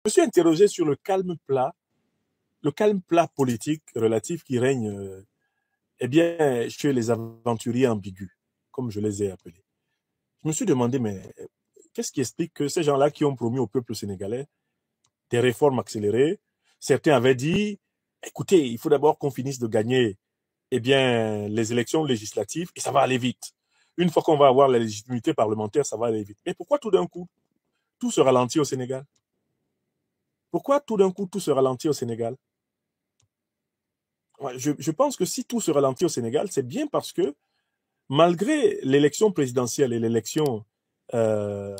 me suis interrogé sur le calme plat politique relatif qui règne eh bien, chez les aventuriers ambigus, comme je les ai appelés. Je me suis demandé, mais qu'est-ce qui explique que ces gens-là qui ont promis au peuple sénégalais des réformes accélérées, certains avaient dit, écoutez, il faut d'abord qu'on finisse de gagner eh bien, les élections législatives et ça va aller vite. Une fois qu'on va avoir la légitimité parlementaire, ça va aller vite. Mais pourquoi tout d'un coup, tout se ralentit au Sénégal? Pourquoi tout d'un coup, tout se ralentit au Sénégal? Je pense que si tout se ralentit au Sénégal, c'est bien parce que malgré l'élection présidentielle et l'élection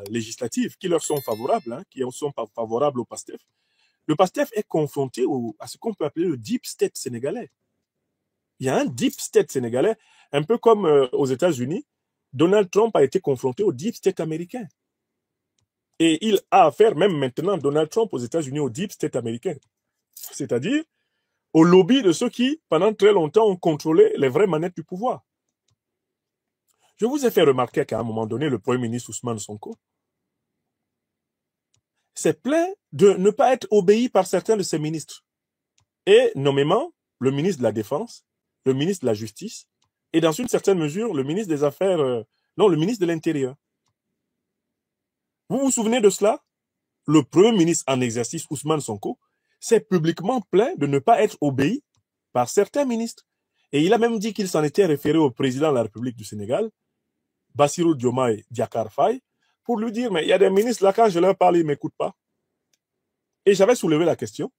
législative qui leur sont favorables, hein, qui sont favorables au PASTEF, le PASTEF est confronté à ce qu'on peut appeler le deep state sénégalais. Il y a un deep state sénégalais, un peu comme aux États-Unis, Donald Trump a été confronté au deep state américain. Et il a affaire, même maintenant, Donald Trump aux États-Unis, au deep state américain. C'est-à-dire au lobby de ceux qui, pendant très longtemps, ont contrôlé les vraies manettes du pouvoir. Je vous ai fait remarquer qu'à un moment donné, le Premier ministre Ousmane Sonko s'est plaint de ne pas être obéi par certains de ses ministres. Et nommément, le ministre de la Défense, le ministre de la Justice, et dans une certaine mesure, le ministre des Affaires, le ministre de l'Intérieur. Vous vous souvenez de cela? Le Premier ministre en exercice, Ousmane Sonko, s'est publiquement plaint de ne pas être obéi par certains ministres. Et il a même dit qu'il s'en était référé au président de la République du Sénégal, Bassirou Diomaye Diakhar Faye, pour lui dire, mais il y a des ministres là, quand je leur parle, ils ne m'écoutent pas. Et j'avais soulevé la question,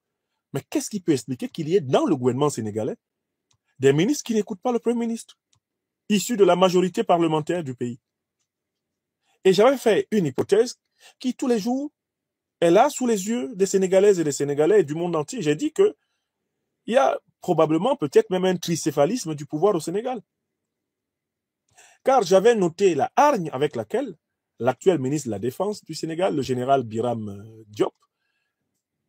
mais qu'est-ce qui peut expliquer qu'il y ait dans le gouvernement sénégalais des ministres qui n'écoutent pas le Premier ministre, issus de la majorité parlementaire du pays? Et j'avais fait une hypothèse qui, tous les jours, est là sous les yeux des Sénégalaises et des Sénégalais et du monde entier. J'ai dit qu'il y a probablement peut-être même un tricéphalisme du pouvoir au Sénégal. Car j'avais noté la hargne avec laquelle l'actuel ministre de la Défense du Sénégal, le général Biram Diop,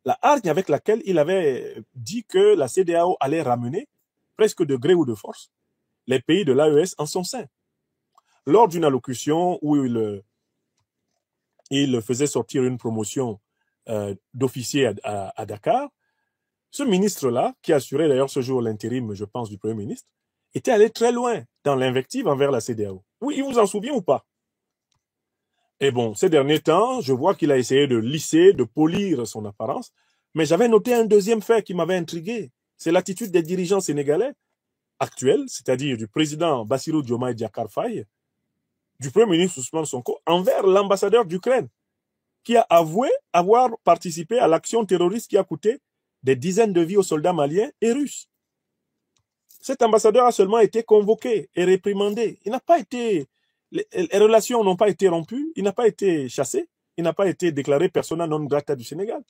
la hargne avec laquelle il avait dit que la CEDEAO allait ramener, presque de gré ou de force, les pays de l'AES en son sein. Lors d'une allocution où il faisait sortir une promotion d'officier à Dakar, ce ministre-là, qui assurait d'ailleurs ce jour l'intérim, je pense, du Premier ministre, était allé très loin dans l'invective envers la CEDEAO. Oui, il vous en souvient ou pas? Et bon, ces derniers temps, je vois qu'il a essayé de lisser, de polir son apparence, mais j'avais noté un deuxième fait qui m'avait intrigué. C'est l'attitude des dirigeants sénégalais actuels, c'est-à-dire du président Bassirou Diomaye Diakhar Faye, du Premier ministre Ousmane Sonko, envers l'ambassadeur d'Ukraine, qui a avoué avoir participé à l'action terroriste qui a coûté des dizaines de vies aux soldats maliens et russes. Cet ambassadeur a seulement été convoqué et réprimandé. Il n'a pas été, les relations n'ont pas été rompues, il n'a pas été chassé, il n'a pas été déclaré persona non grata du Sénégal.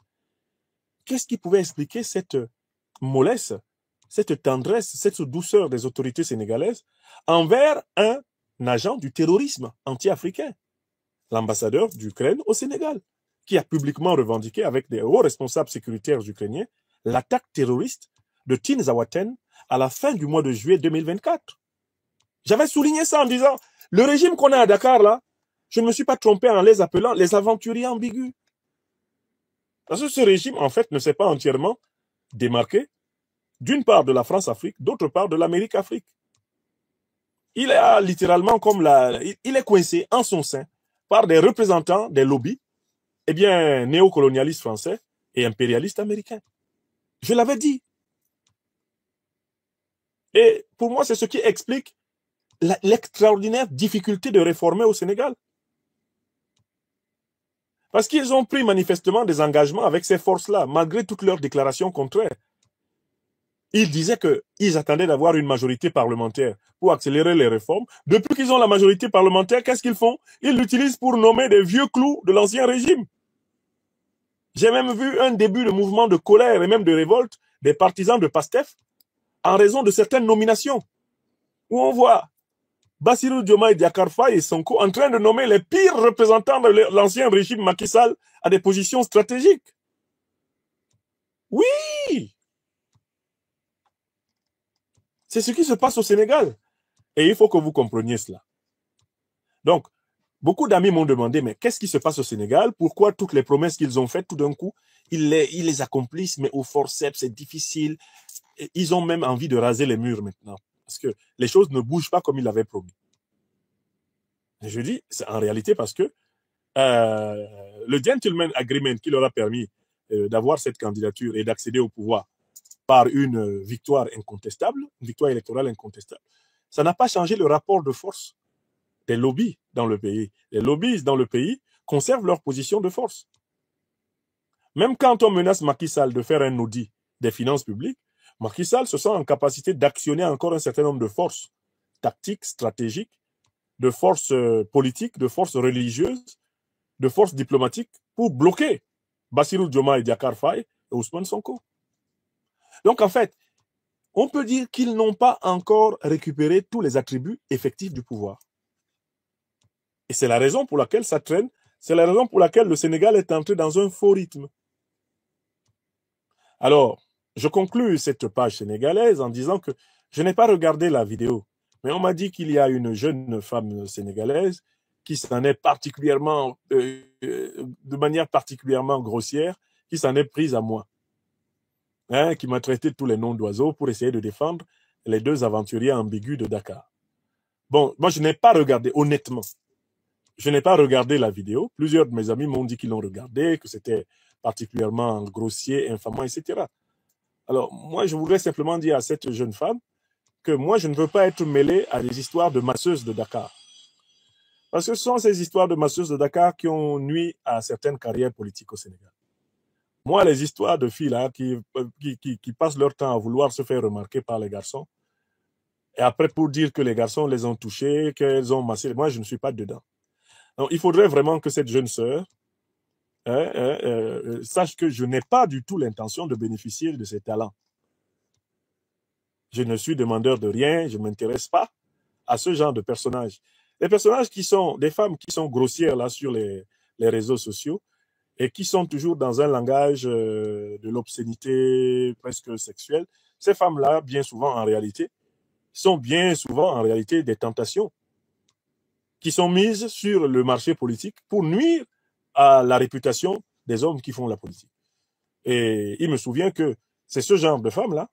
Qu'est-ce qui pouvait expliquer cette mollesse, cette tendresse, cette douceur des autorités sénégalaises envers un agent du terrorisme anti-africain, l'ambassadeur d'Ukraine au Sénégal, qui a publiquement revendiqué avec des hauts responsables sécuritaires ukrainiens l'attaque terroriste de Tinzawaten à la fin du mois de juillet 2024. J'avais souligné ça en disant, le régime qu'on a à Dakar, là, je ne me suis pas trompé en les appelant les aventuriers ambigus. Parce que ce régime, en fait, ne s'est pas entièrement démarqué, d'une part de la France-Afrique, d'autre part de l'Amérique-Afrique. Il est littéralement comme il est coincé en son sein par des représentants des lobbies, eh bien, néocolonialistes français et impérialistes américains. Je l'avais dit. Et pour moi, c'est ce qui explique l'extraordinaire difficulté de réformer au Sénégal. Parce qu'ils ont pris manifestement des engagements avec ces forces-là, malgré toutes leurs déclarations contraires. Ils disaient qu'ils attendaient d'avoir une majorité parlementaire pour accélérer les réformes. Depuis qu'ils ont la majorité parlementaire, qu'est-ce qu'ils font? Ils l'utilisent pour nommer des vieux clous de l'ancien régime. J'ai même vu un début de mouvement de colère et même de révolte des partisans de PASTEF en raison de certaines nominations, où on voit Bassirou Diomaye Diakhar Faye et Sonko en train de nommer les pires représentants de l'ancien régime Macky Sall à des positions stratégiques. Oui! C'est ce qui se passe au Sénégal. Et il faut que vous compreniez cela. Donc, beaucoup d'amis m'ont demandé, mais qu'est-ce qui se passe au Sénégal? Pourquoi toutes les promesses qu'ils ont faites, tout d'un coup, ils les accomplissent, mais au forceps, c'est difficile. Et ils ont même envie de raser les murs maintenant, parce que les choses ne bougent pas comme ils l'avaient promis. Et je dis, c'est en réalité parce que le gentleman agreement qui leur a permis d'avoir cette candidature et d'accéder au pouvoir par une victoire incontestable, une victoire électorale incontestable, ça n'a pas changé le rapport de force des lobbies dans le pays. Les lobbies dans le pays conservent leur position de force. Même quand on menace Macky Sall de faire un audit des finances publiques, Macky Sall se sent en capacité d'actionner encore un certain nombre de forces tactiques, stratégiques, de forces politiques, de forces religieuses, de forces diplomatiques pour bloquer Bassirou Diomaye Diakhar Faye et Ousmane Sonko. Donc en fait, on peut dire qu'ils n'ont pas encore récupéré tous les attributs effectifs du pouvoir. Et c'est la raison pour laquelle ça traîne, c'est la raison pour laquelle le Sénégal est entré dans un faux rythme. Alors, je conclus cette page sénégalaise en disant que je n'ai pas regardé la vidéo, mais on m'a dit qu'il y a une jeune femme sénégalaise qui s'en est particulièrement, de manière particulièrement grossière, qui s'en est prise à moi, hein, qui m'a traité de tous les noms d'oiseaux pour essayer de défendre les deux aventuriers ambigus de Dakar. Bon, moi je n'ai pas regardé, honnêtement, je n'ai pas regardé la vidéo. Plusieurs de mes amis m'ont dit qu'ils l'ont regardé, que c'était particulièrement grossier, infamant, etc. Alors, moi, je voudrais simplement dire à cette jeune femme que moi, je ne veux pas être mêlé à des histoires de masseuses de Dakar. Parce que ce sont ces histoires de masseuses de Dakar qui ont nui à certaines carrières politiques au Sénégal. Moi, les histoires de filles là, qui passent leur temps à vouloir se faire remarquer par les garçons, et après pour dire que les garçons les ont touchés, qu'elles ont massé, moi, je ne suis pas dedans. Donc, il faudrait vraiment que cette jeune sœur sache que je n'ai pas du tout l'intention de bénéficier de ses talents. Je ne suis demandeur de rien, je ne m'intéresse pas à ce genre de personnages. Les personnages qui sont des femmes qui sont grossières là sur les réseaux sociaux et qui sont toujours dans un langage de l'obscénité presque sexuelle, ces femmes-là, bien souvent en réalité, sont bien souvent en réalité des tentations qui sont mises sur le marché politique pour nuire à la réputation des hommes qui font la politique. Et il me souvient que c'est ce genre de femmes-là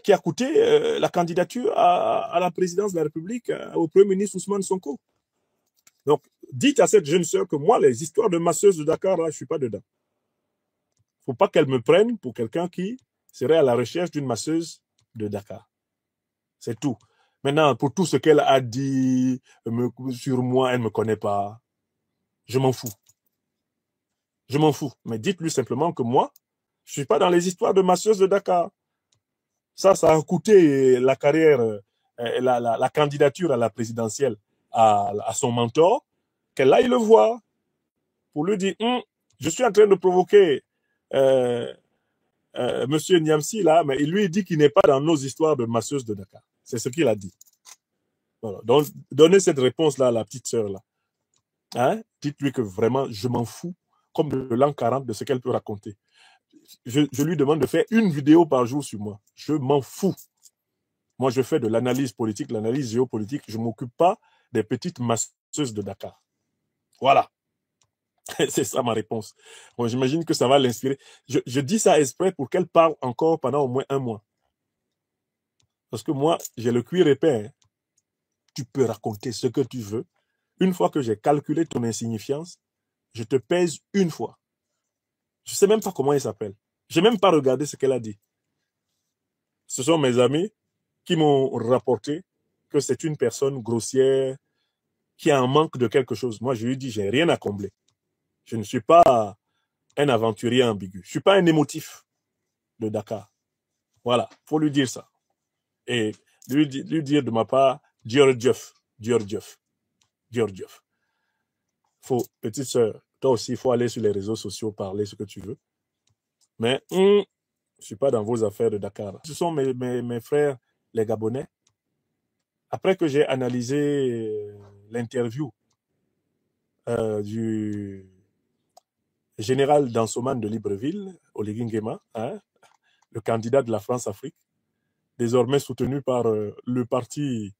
qui a coûté la candidature à la présidence de la République au Premier ministre Ousmane Sonko. Donc, dites à cette jeune sœur que moi, les histoires de masseuses de Dakar, là, je ne suis pas dedans. Il ne faut pas qu'elle me prenne pour quelqu'un qui serait à la recherche d'une masseuse de Dakar. C'est tout. Maintenant, pour tout ce qu'elle a dit sur moi, elle ne me connaît pas. Je m'en fous. Je m'en fous. Mais dites-lui simplement que moi, je ne suis pas dans les histoires de masseuses de Dakar. Ça a coûté la carrière, la candidature à la présidentielle à son mentor, qu'elle aille le voir pour lui dire je suis en train de provoquer Monsieur Niamsi là, mais il lui dit qu'il n'est pas dans nos histoires de masseuses de Dakar. C'est ce qu'il a dit. Voilà. Donc, donnez cette réponse-là à la petite sœur là. Hein? Dites-lui que vraiment, je m'en fous, comme de l'an 40, de ce qu'elle peut raconter. Je lui demande de faire une vidéo par jour sur moi. Je m'en fous. Moi, je fais de l'analyse politique, l'analyse géopolitique. Je ne m'occupe pas des petites masseuses de Dakar. Voilà. C'est ça ma réponse. Bon, j'imagine que ça va l'inspirer. Je dis ça exprès pour qu'elle parle encore pendant au moins un mois. Parce que moi, j'ai le cuir épais. Hein. Tu peux raconter ce que tu veux. Une fois que j'ai calculé ton insignifiance, je te pèse une fois. Je ne sais même pas comment elle s'appelle. Je n'ai même pas regardé ce qu'elle a dit. Ce sont mes amis qui m'ont rapporté que c'est une personne grossière qui a un manque de quelque chose. Moi, je lui dis, j'ai rien à combler. Je ne suis pas un aventurier ambigu. Je ne suis pas un émotif de Dakar. Voilà, il faut lui dire ça. Et lui dire de ma part, Djordjeff. Faut, petite sœur, toi aussi, il faut aller sur les réseaux sociaux, parler ce que tu veux. Mais je ne suis pas dans vos affaires de Dakar. Ce sont mes frères, les Gabonais. Après que j'ai analysé l'interview du général Dansoman de Libreville, Oligui Nguema, hein, le candidat de la France-Afrique, désormais soutenu par le parti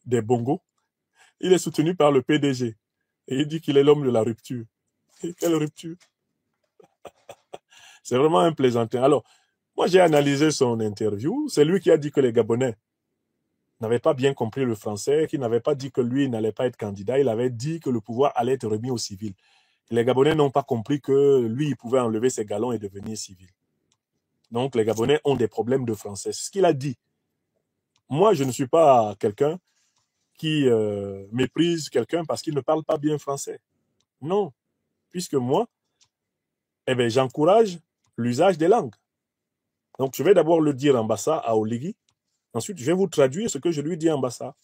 des Bongos, il est soutenu par le PDG. Et il dit qu'il est l'homme de la rupture. Et quelle rupture? C'est vraiment un plaisantin. Alors, moi, j'ai analysé son interview. C'est lui qui a dit que les Gabonais n'avaient pas bien compris le français, qui n'avait pas dit que lui n'allait pas être candidat. Il avait dit que le pouvoir allait être remis aux civils. Les Gabonais n'ont pas compris que lui, il pouvait enlever ses galons et devenir civil. Donc, les Gabonais ont des problèmes de français. C'est ce qu'il a dit. Moi, je ne suis pas quelqu'un qui méprise quelqu'un parce qu'il ne parle pas bien français. Non. Puisque moi, eh bien, j'encourage l'usage des langues. Donc, je vais d'abord le dire en bassa à Oligui. Ensuite, je vais vous traduire ce que je lui dis en bassa.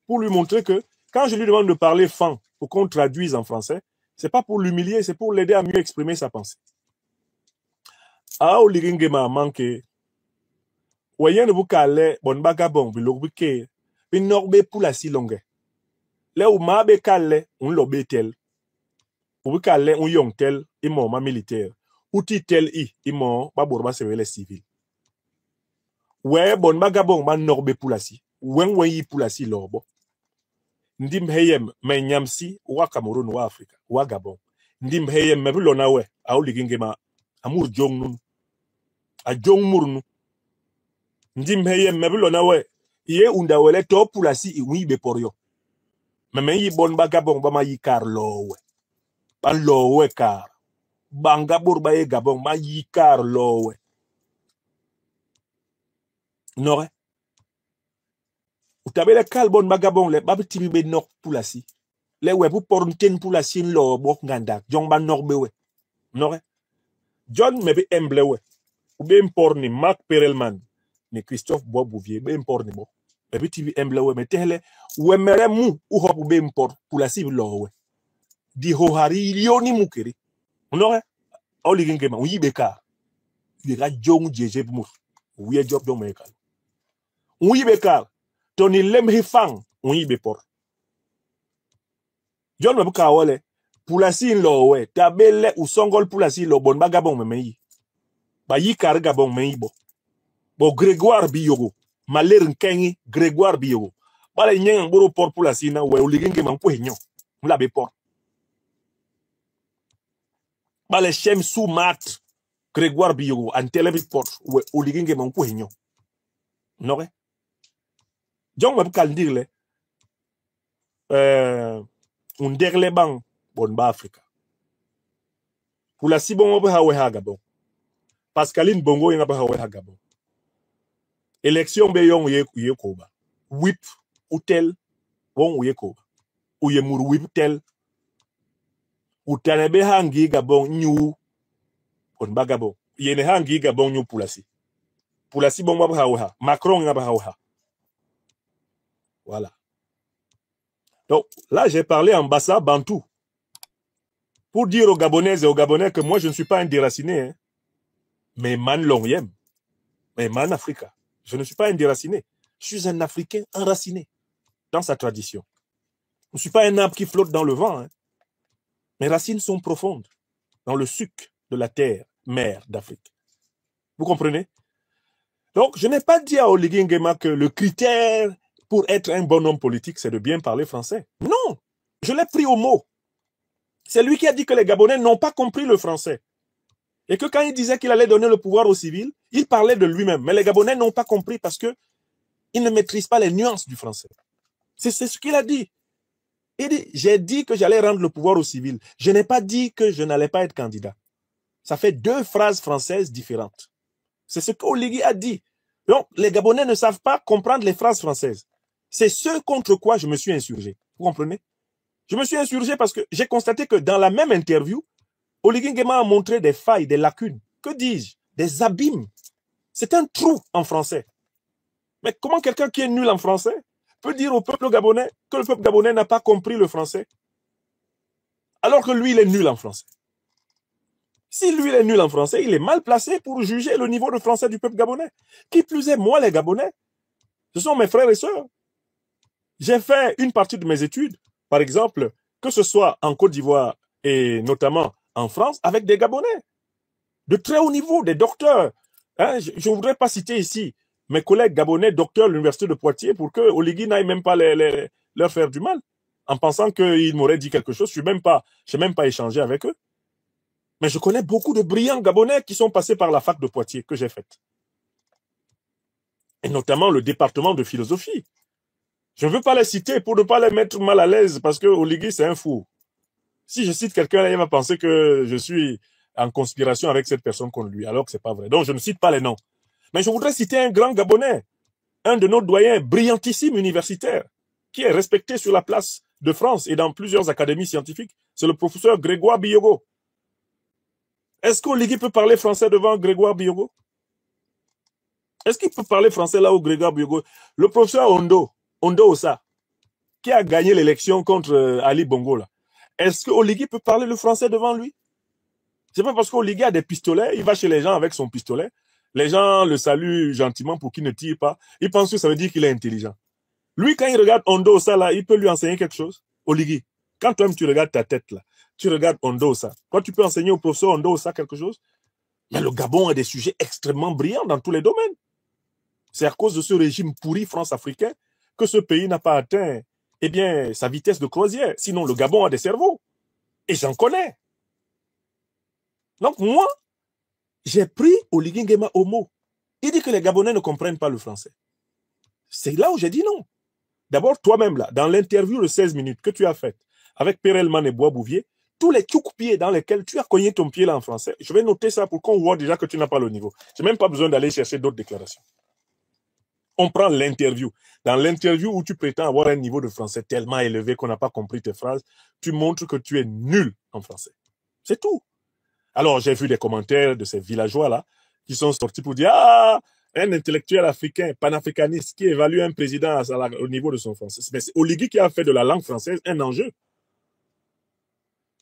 Pour lui montrer que, quand je lui demande de parler fan pour qu'on traduise en français, ce n'est pas pour l'humilier, c'est pour l'aider à mieux exprimer sa pensée. A Oligui ngema manque. Voyez, vous calez, bon bagabon, bilogbique, binorbe pour la si longue. Là où ma be calé, on l'obé tel. Ou calé, on yong tel, il ma militaire. Outi tel il ba bourba se les civils. Ouais, bon bagabon, ba norbe pour la si. Wen yi pour la si lorbo. Ndim heyem, mais nyamsi, wa Cameroun, wa Afrika, wa Gabon. Ndim heyem, mais bulona we, a oligingema, amour jong nun. A jong murnu. Ndim heyem, mais bulona we, ye unda wele to pour la si, oui, be porio. Mais yi bon bagabon, ba ma yi kar lowe. Ba lowe kar. Banga bourba ye Gabon, ma yi kar lowe. Nore. Ou tabe le kalbon bagabon le babi tibi be nok pour la si. Le we pour pornten pour la si lo bok nganda. Jong ba nok be we. Nore. John me be emble we. Ou be import ni Marc Perelman ni Christophe Boisbouvier be import ni bo. Me be tibi emble we me tele we mere mu ou hop be import pour la si lo we. Di ho hari lioni mukeri. Nore. Oli gengema ou yibeka. Yega jong jeje mur. Ou ye job jong me kal. Ou yibeka. Tony lem hifang, on y bepor. John Mabuka wale, pour la si lo we, tabele ou songol pour la si lo bon bagabon me meyi. Ba yi kar gabon meyi bo. Bo Grégoire Biyogo, maler nkengi Grégoire Biyogo. Ba le nyen boro por pour la si na we oligenge man ko henyo. Mla bepor. Ba le shem sou mat Grégoire Biyogo an televi port we oligenge man ko henyo. Nore? John Mabuka dire un derle bang bon ba Afrika. Pour la si bon obe hawe ha Gabon. Pascaline Bongo yenga ba hawe ha Gabon. Élection be yon ye koba. Whip hotel bon ye koba. Ou ye mur whip tel. Ou tanebe hangi Gabon nyu bon ba Gabon. Yene hangi Gabon nyu pour la si. Pour la si bon ba hawe ha. Macron yenga ba hawe ha. Voilà. Donc, là, j'ai parlé en bassa bantou. Pour dire aux Gabonaises et aux Gabonais que moi, je ne suis pas un déraciné. Hein. Mais man longiem. Mais man Africa. Je ne suis pas un déraciné. Je suis un Africain enraciné dans sa tradition. Je ne suis pas un arbre qui flotte dans le vent. Hein. Mes racines sont profondes dans le suc de la terre, mère d'Afrique. Vous comprenez? Donc, je n'ai pas dit à Oligui Nguema que le critère pour être un bon homme politique, c'est de bien parler français. Non, je l'ai pris au mot. C'est lui qui a dit que les Gabonais n'ont pas compris le français. Et que quand il disait qu'il allait donner le pouvoir aux civils, il parlait de lui-même. Mais les Gabonais n'ont pas compris parce qu'ils ne maîtrisent pas les nuances du français. C'est ce qu'il a dit. Il dit, j'ai dit que j'allais rendre le pouvoir aux civils. Je n'ai pas dit que je n'allais pas être candidat. Ça fait deux phrases françaises différentes. C'est ce qu'Oligui a dit. Donc, les Gabonais ne savent pas comprendre les phrases françaises. C'est ce contre quoi je me suis insurgé. Vous comprenez? Je me suis insurgé parce que j'ai constaté que dans la même interview, Oligui Nguema a montré des failles, des lacunes. Que dis-je? Des abîmes. C'est un trou en français. Mais comment quelqu'un qui est nul en français peut dire au peuple gabonais que le peuple gabonais n'a pas compris le français alors que lui, il est nul en français? Si lui, il est nul en français, il est mal placé pour juger le niveau de français du peuple gabonais. Qui plus est, moi, les Gabonais, ce sont mes frères et sœurs. J'ai fait une partie de mes études, par exemple, que ce soit en Côte d'Ivoire et notamment en France, avec des Gabonais de très haut niveau, des docteurs. Hein, je ne voudrais pas citer ici mes collègues gabonais, docteurs à l'université de Poitiers, pour que Oligui n'aille même pas leur faire du mal, en pensant qu'ils m'auraient dit quelque chose. Je n'ai même pas échangé avec eux. Mais je connais beaucoup de brillants Gabonais qui sont passés par la fac de Poitiers que j'ai faite. Et notamment le département de philosophie. Je ne veux pas les citer pour ne pas les mettre mal à l'aise parce que Oligui, c'est un fou. Si je cite quelqu'un, il va penser que je suis en conspiration avec cette personne contre lui, alors que ce n'est pas vrai. Donc, je ne cite pas les noms. Mais je voudrais citer un grand Gabonais, un de nos doyens brillantissime universitaire, qui est respecté sur la place de France et dans plusieurs académies scientifiques. C'est le professeur Grégoire Biyogo. Est-ce qu'Oligui peut parler français devant Grégoire Biyogo? Est-ce qu'il peut parler français là où Grégoire Biyogo? Le professeur Ondo Ossa, qui a gagné l'élection contre Ali Bongo là. Est-ce qu'Oligui peut parler le français devant lui? C'est pas parce qu'Oligui a des pistolets, il va chez les gens avec son pistolet. Les gens le saluent gentiment pour qu'il ne tire pas. Ils pensent que ça veut dire qu'il est intelligent. Lui, quand il regarde Ondo Ossa là, il peut lui enseigner quelque chose. Oligui, quand toi-même tu regardes ta tête là, tu regardes Ondo Ossa. Toi, tu peux enseigner au professeur Ondo Ossa quelque chose? Mais le Gabon a des sujets extrêmement brillants dans tous les domaines. C'est à cause de ce régime pourri France-africain que ce pays n'a pas atteint, eh bien, sa vitesse de croisière. Sinon, le Gabon a des cerveaux. Et j'en connais. Donc, moi, j'ai pris Oligui Nguema au mot. Il dit que les Gabonais ne comprennent pas le français. C'est là où j'ai dit non. D'abord, toi-même, là, dans l'interview de 16 minutes que tu as faite avec Perelman et Bois-Bouvier, tous les tchouk-pieds dans lesquels tu as cogné ton pied là en français, je vais noter ça pour qu'on voit déjà que tu n'as pas le niveau. Je n'ai même pas besoin d'aller chercher d'autres déclarations. On prend l'interview. Dans l'interview où tu prétends avoir un niveau de français tellement élevé qu'on n'a pas compris tes phrases, tu montres que tu es nul en français. C'est tout. Alors, j'ai vu des commentaires de ces villageois-là qui sont sortis pour dire « Ah, un intellectuel africain, panafricaniste, qui évalue un président au niveau de son français. » Mais c'est Oligui qui a fait de la langue française un enjeu.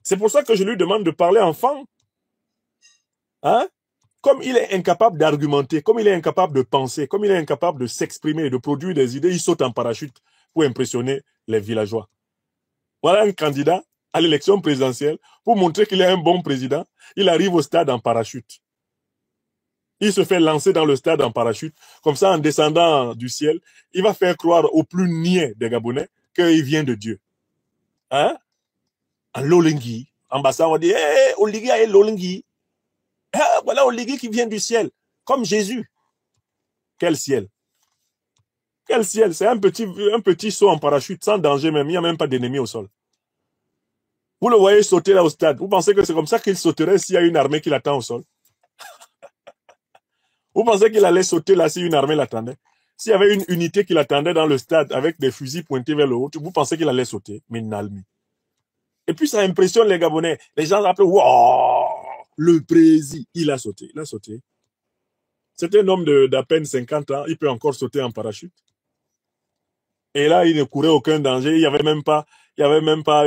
C'est pour ça que je lui demande de parler enfant. Hein? Comme il est incapable d'argumenter, comme il est incapable de penser, comme il est incapable de s'exprimer, de produire des idées, il saute en parachute pour impressionner les villageois. Voilà un candidat à l'élection présidentielle pour montrer qu'il est un bon président. Il arrive au stade en parachute. Il se fait lancer dans le stade en parachute. Comme ça, en descendant du ciel, il va faire croire aux plus niais des Gabonais qu'il vient de Dieu. Hein? En Lolengui. En Bassa, on dit « Hey, Oligui est Lolengui. Ah, voilà Oligui qui vient du ciel, comme Jésus. » Quel ciel? Quel ciel? C'est un petit saut en parachute, sans danger même. Il n'y a même pas d'ennemi au sol. Vous le voyez sauter là au stade. Vous pensez que c'est comme ça qu'il sauterait s'il y a une armée qui l'attend au sol? Vous pensez qu'il allait sauter là si une armée l'attendait? S'il y avait une unité qui l'attendait dans le stade avec des fusils pointés vers le haut, vous pensez qu'il allait sauter? Mais Nalmi. Et puis ça impressionne les Gabonais. Les gens appellent « Wow, le président, il a sauté. » Il a sauté. C'est un homme d'à peine 50 ans. Il peut encore sauter en parachute. Et là, il ne courait aucun danger. Il n'y avait même pas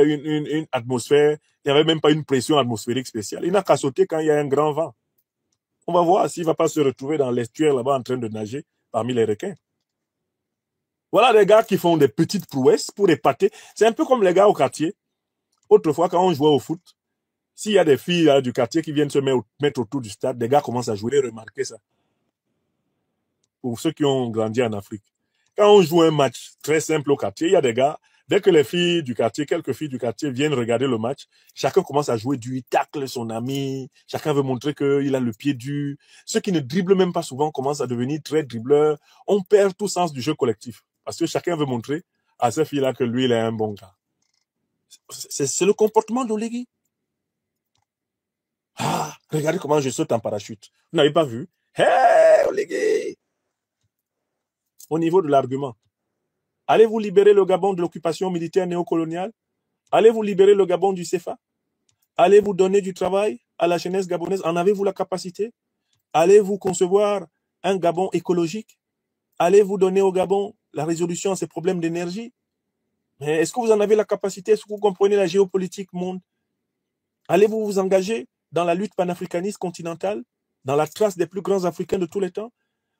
une atmosphère. Il n'y avait même pas une pression atmosphérique spéciale. Il n'a qu'à sauter quand il y a un grand vent. On va voir s'il ne va pas se retrouver dans l'estuaire là-bas en train de nager parmi les requins. Voilà des gars qui font des petites prouesses pour épater. C'est un peu comme les gars au quartier. Autrefois, quand on jouait au foot, s'il y a des filles là, du quartier qui viennent se mettre autour du stade, des gars commencent à jouer. Remarquez ça. Pour ceux qui ont grandi en Afrique. Quand on joue un match très simple au quartier, il y a des gars, dès que les filles du quartier, quelques filles du quartier viennent regarder le match, chacun commence à jouer dur, il tacle son ami, chacun veut montrer qu'il a le pied dur. Ceux qui ne dribblent même pas souvent commencent à devenir très dribbleurs. On perd tout sens du jeu collectif. Parce que chacun veut montrer à ces filles-là que lui, il est un bon gars. C'est le comportement d'Oligui. Ah, regardez comment je saute en parachute. Vous n'avez pas vu? Hey, Oligui! Au niveau de l'argument. Allez-vous libérer le Gabon de l'occupation militaire néocoloniale? Allez-vous libérer le Gabon du CFA? Allez-vous donner du travail à la jeunesse gabonaise? En avez-vous la capacité? Allez-vous concevoir un Gabon écologique? Allez-vous donner au Gabon la résolution à ses problèmes d'énergie? Mais est-ce que vous en avez la capacité? Est-ce que vous comprenez la géopolitique monde? Allez-vous vous engager dans la lutte panafricaniste continentale, dans la trace des plus grands Africains de tous les temps?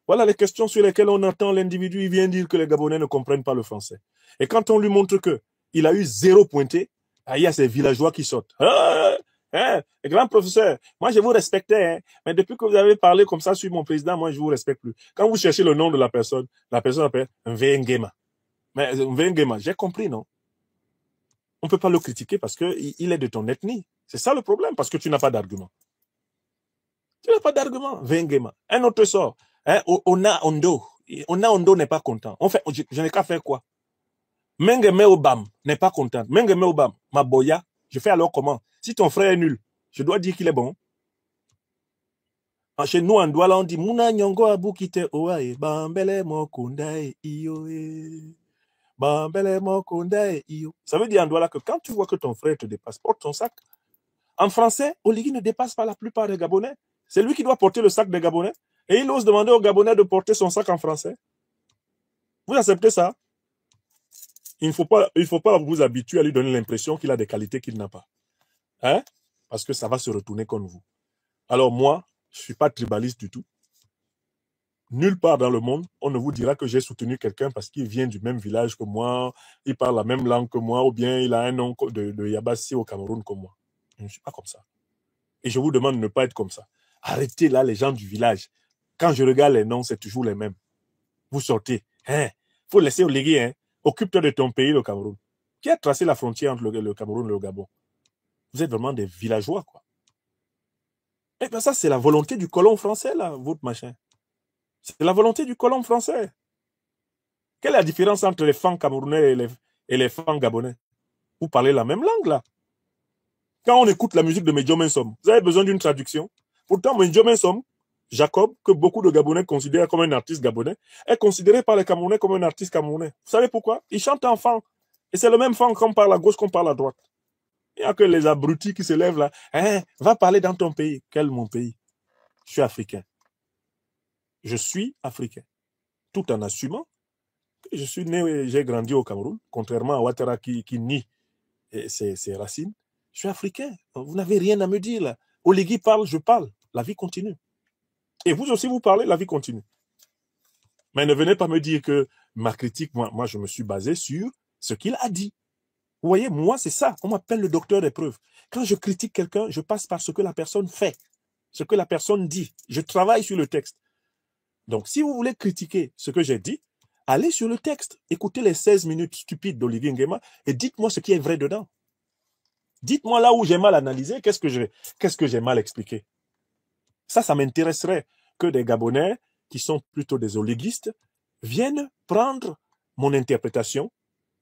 Voilà les questions sur lesquelles on attend l'individu. Il vient dire que les Gabonais ne comprennent pas le français. Et quand on lui montre qu'il a eu 0 pointé, il y a ces villageois qui sautent. Les grands professeurs, moi je vous respectais, hein, mais depuis que vous avez parlé comme ça sur mon président, moi je vous respecte plus. Quand vous cherchez le nom de la personne appelle Mvengema. Mais Mvengema, j'ai compris, non? On ne peut pas le critiquer parce qu'il est de ton ethnie. C'est ça le problème, parce que tu n'as pas d'argument. Tu n'as pas d'argument. Vengema. Un autre sort. Hein, Ona Ondo. Ona Ondo n'est pas content. Je n'ai qu'à faire quoi? Mengeme Obam n'est pas content. Mengeme Obam, ma boya, je fais alors comment? Si ton frère est nul, je dois dire qu'il est bon. Chez nous, en Douala, on dit Mouna Nyongo Abukite Oae, Bambele Mokundae Ioe. Bambele Mokundae Io. Ça veut dire en Douala que quand tu vois que ton frère te dépasse, porte ton sac. En français, Oligui ne dépasse pas la plupart des Gabonais. C'est lui qui doit porter le sac des Gabonais. Et il ose demander aux Gabonais de porter son sac en français. Vous acceptez ça? Il ne faut pas vous habituer à lui donner l'impression qu'il a des qualités qu'il n'a pas. Hein? Parce que ça va se retourner contre vous. Alors moi, je ne suis pas tribaliste du tout. Nulle part dans le monde, on ne vous dira que j'ai soutenu quelqu'un parce qu'il vient du même village que moi, il parle la même langue que moi, ou bien il a un nom de Yabassi au Cameroun comme moi. Je ne suis pas comme ça. Et je vous demande de ne pas être comme ça. Arrêtez là les gens du village. Quand je regarde les noms, c'est toujours les mêmes. Vous sortez. Hein? Faut laisser Oligui, hein? Occupe-toi de ton pays, le Cameroun. Qui a tracé la frontière entre le Cameroun et le Gabon? Vous êtes vraiment des villageois, quoi. Eh bien ça, c'est la volonté du colon français, là, votre machin. C'est la volonté du colon français. Quelle est la différence entre les fans camerounais et les fans gabonais? Vous parlez la même langue, là. Quand on écoute la musique de Medjo Mensom, vous avez besoin d'une traduction. Pourtant, Medjo Mensom, Jacob, que beaucoup de Gabonais considèrent comme un artiste gabonais, est considéré par les Camerounais comme un artiste camerounais. Vous savez pourquoi? Il chante en fan. Et c'est le même fan qu'on parle à gauche qu'on parle à droite. Il n'y a que les abrutis qui se lèvent là. Hein, va parler dans ton pays. Quel mon pays? Je suis africain. Je suis africain. Tout en assumant que je suis né et j'ai grandi au Cameroun, contrairement à Ouattara qui nie ses racines. Je suis africain. Vous n'avez rien à me dire là. Oligui parle, je parle. La vie continue. Et vous aussi, vous parlez, la vie continue. Mais ne venez pas me dire que ma critique, moi je me suis basé sur ce qu'il a dit. Vous voyez, moi, c'est ça. On m'appelle le docteur des preuves. Quand je critique quelqu'un, je passe par ce que la personne fait, ce que la personne dit. Je travaille sur le texte. Donc, si vous voulez critiquer ce que j'ai dit, allez sur le texte. Écoutez les 16 minutes stupides d'Olivier Nguema et dites-moi ce qui est vrai dedans. Dites-moi là où j'ai mal analysé, qu'est-ce que j'ai mal expliqué. Ça m'intéresserait que des Gabonais, qui sont plutôt des oliguistes, viennent prendre mon interprétation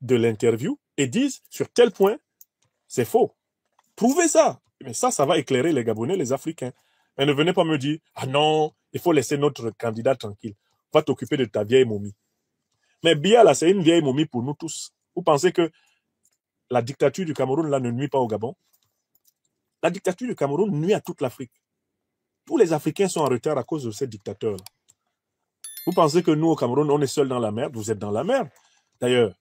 de l'interview et disent sur tel point, c'est faux. Prouvez ça. Mais ça va éclairer les Gabonais, les Africains. Mais ne venez pas me dire, ah non, il faut laisser notre candidat tranquille. Va t'occuper de ta vieille momie. Mais Biya, là, c'est une vieille momie pour nous tous. Vous pensez que la dictature du Cameroun, là, ne nuit pas au Gabon? La dictature du Cameroun nuit à toute l'Afrique. Tous les Africains sont en retard à cause de ces dictateurs-là. Vous pensez que nous, au Cameroun, on est seuls dans la merde? Vous êtes dans la merde. D'ailleurs,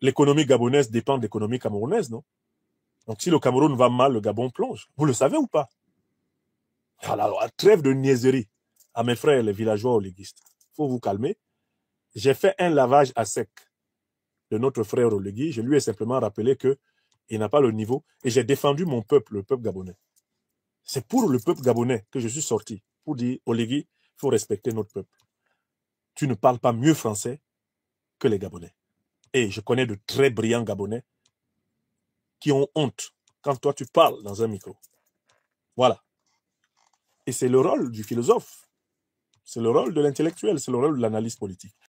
l'économie gabonaise dépend de l'économie camerounaise, non? Donc, si le Cameroun va mal, le Gabon plonge. Vous le savez ou pas? Alors, trêve de niaiserie à mes frères, les villageois oliguistes. Il faut vous calmer. J'ai fait un lavage à sec de notre frère Oligui. Je lui ai simplement rappelé qu'il n'a pas le niveau. Et j'ai défendu mon peuple, le peuple gabonais. C'est pour le peuple gabonais que je suis sorti. Pour dire, Oligui, il faut respecter notre peuple. Tu ne parles pas mieux français que les Gabonais. Et je connais de très brillants Gabonais qui ont honte quand toi tu parles dans un micro. Voilà. Et c'est le rôle du philosophe. C'est le rôle de l'intellectuel. C'est le rôle de l'analyse politique.